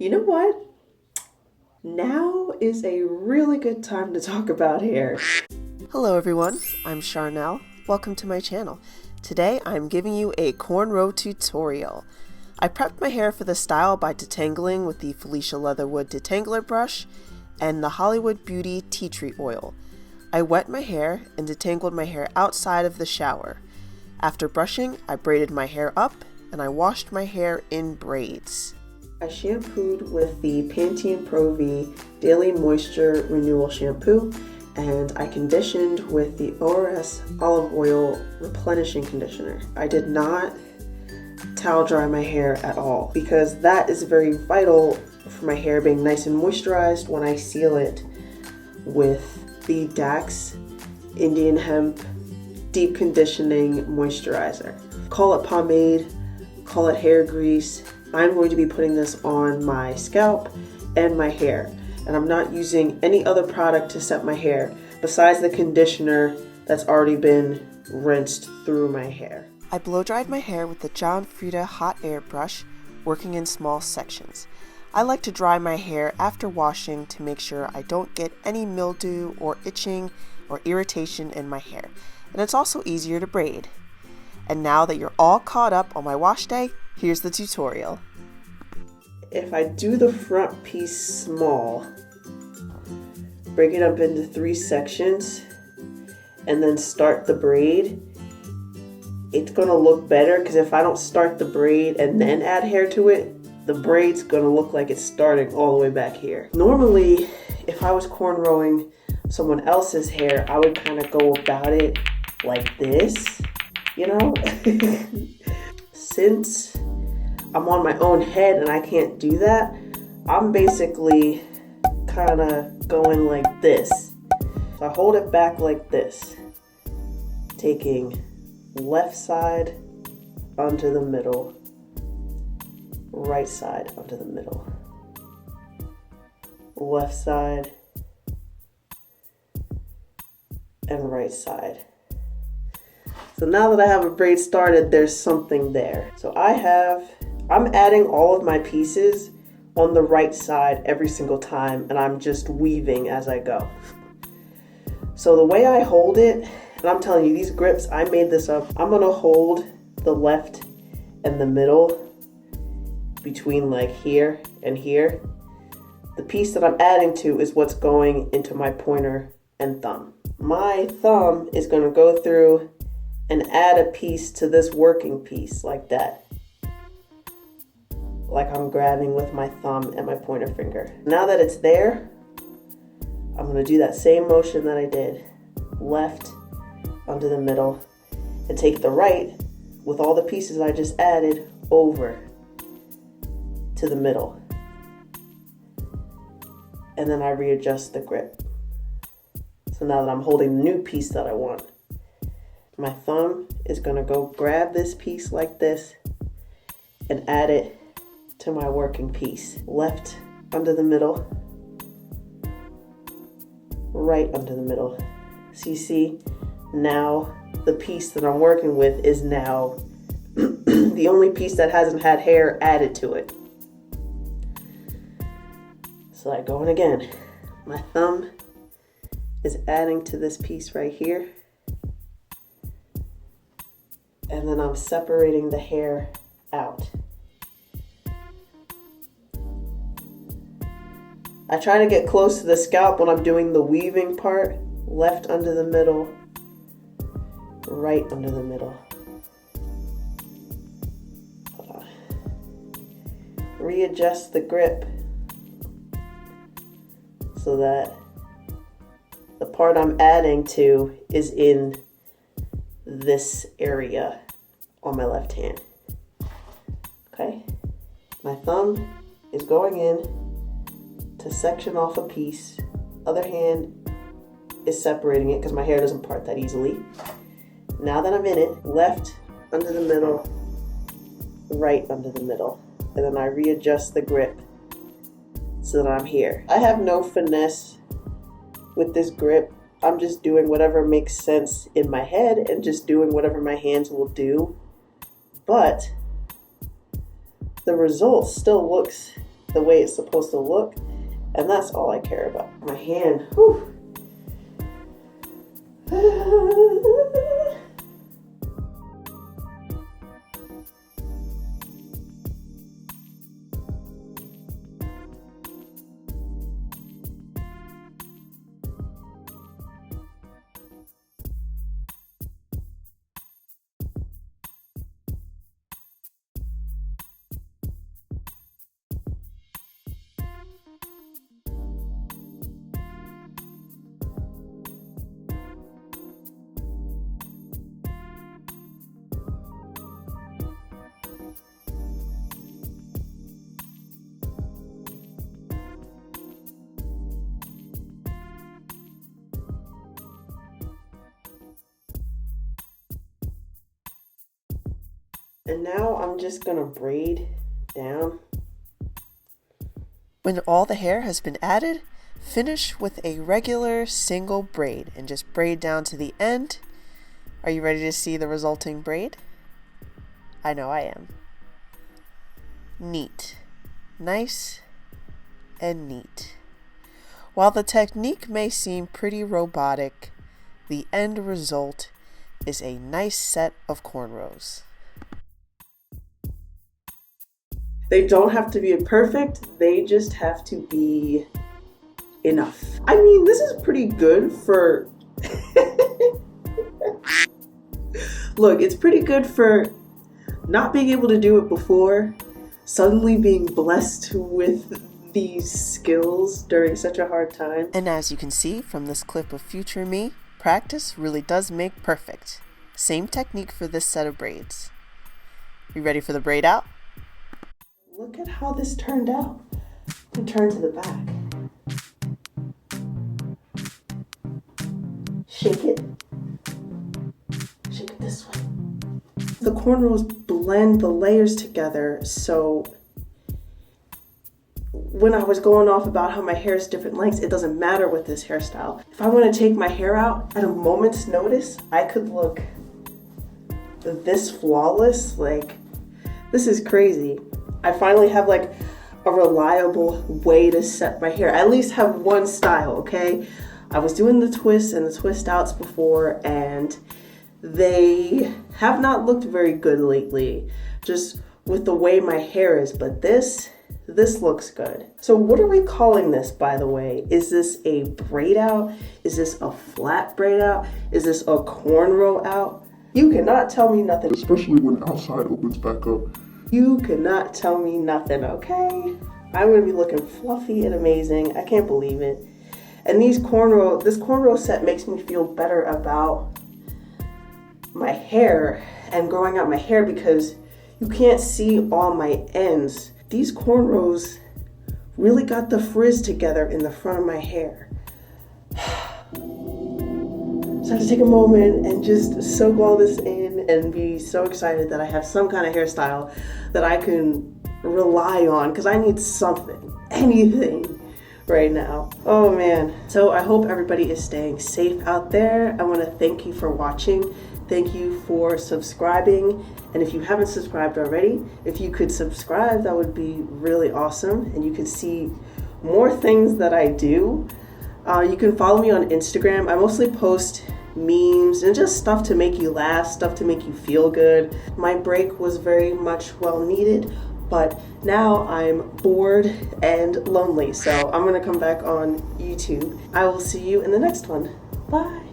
You know what? Now is a really good time to talk about hair. Hello everyone, I'm Charnel. Welcome to my channel. Today I'm giving you a cornrow tutorial. I prepped my hair for this style by detangling with the Felicia Leatherwood detangler brush and the Hollywood Beauty tea tree oil. I wet my hair and detangled my hair outside of the shower. After brushing, I braided my hair up and I washed my hair in braids. I shampooed with the Pantene Pro V Daily Moisture Renewal Shampoo, and I conditioned with the ORS Olive Oil Replenishing Conditioner. I did not towel dry my hair at all because that is very vital for my hair being nice and moisturized when I seal it with the Dax Indian Hemp Deep Conditioning Moisturizer. Call it pomade, call it hair grease. I'm going to be putting this on my scalp and my hair, and I'm not using any other product to set my hair besides the conditioner that's already been rinsed through my hair. I blow dried my hair with the John Frieda hot air brush, working in small sections. I like to dry my hair after washing to make sure I don't get any mildew or itching or irritation in my hair, and it's also easier to braid. And now that you're all caught up on my wash day, here's the tutorial. If I do the front piece small, break it up into 3 sections, and then start the braid, it's gonna look better because if I don't start the braid and then add hair to it, the braid's gonna look like it's starting all the way back here. Normally, if I was cornrowing someone else's hair, I would kind of go about it like this, you know? Since I'm on my own head and I can't do that, I'm basically kind of going like this. So I hold it back like this, taking left side onto the middle, right side onto the middle, left side and right side. So now that I have a braid started, there's something there. So I'm adding all of my pieces on the right side every single time, and I'm just weaving as I go. So the way I hold it, and I'm telling you, these grips, I made this up. I'm gonna hold the left and the middle between like here and here. The piece that I'm adding to is what's going into my pointer and thumb. My thumb is gonna go through and add a piece to this working piece like that. Like I'm grabbing with my thumb and my pointer finger. Now that it's there, I'm gonna do that same motion that I did. Left onto the middle, and take the right with all the pieces I just added over to the middle. And then I readjust the grip. So now that I'm holding the new piece that I want, my thumb is gonna go grab this piece like this and add it to my working piece. Left under the middle, right under the middle. So you see, now the piece that I'm working with is now the only piece that hasn't had hair added to it. So I go in again. My thumb is adding to this piece right here. And then I'm separating the hair out. I try to get close to the scalp when I'm doing the weaving part. Left under the middle, right under the middle. Hold on. Readjust the grip so that the part I'm adding to is in this area on my left hand. Okay, my thumb is going in to section off a piece. Other hand is separating it because my hair doesn't part that easily. Now that I'm in it, left under the middle, right under the middle, and then I readjust the grip so that I'm here. I have no finesse with this grip. I'm just doing whatever makes sense in my head and just doing whatever my hands will do. But the result still looks the way it's supposed to look, and that's all I care about. My hand, whew. And now I'm just gonna braid down. When all the hair has been added, finish with a regular single braid and just braid down to the end. Are you ready to see the resulting braid? I know I am. Neat. Nice and neat. While the technique may seem pretty robotic, the end result is a nice set of cornrows. They don't have to be perfect, they just have to be enough. I mean, this is pretty good for... Look, it's pretty good for not being able to do it before, suddenly being blessed with these skills during such a hard time. And as you can see from this clip of future me, practice really does make perfect. Same technique for this set of braids. You ready for the braid out? Look at how this turned out. I'm gonna turn to the back. Shake it. Shake it this way. The cornrows blend the layers together, so when I was going off about how my hair is different lengths, it doesn't matter with this hairstyle. If I want to take my hair out at a moment's notice, I could look this flawless. Like, this is crazy. I finally have like a reliable way to set my hair. I at least have one style, okay? I was doing the twists and the twist outs before, and they have not looked very good lately, just with the way my hair is, but this looks good. So what are we calling this, by the way? Is this a braid out? Is this a flat braid out? Is this a cornrow out? You cannot tell me nothing. Especially when outside opens back up. You cannot tell me nothing, okay? I'm gonna be looking fluffy and amazing. I can't believe it. And this cornrow set makes me feel better about my hair and growing out my hair because you can't see all my ends. These cornrows really got the frizz together in the front of my hair. So I have to take a moment and just soak all this in and be so excited that I have some kind of hairstyle that I can rely on, because I need something, anything right now. Oh man. So I hope everybody is staying safe out there. I want to thank you for watching. Thank you for subscribing. And if you haven't subscribed already, if you could subscribe, that would be really awesome. And you could see more things that I do. You can follow me on Instagram. I mostly post memes and just stuff to make you laugh, stuff to make you feel good. My break was very much well needed, but now I'm bored and lonely, so I'm gonna come back on YouTube. I will see you in the next one. Bye.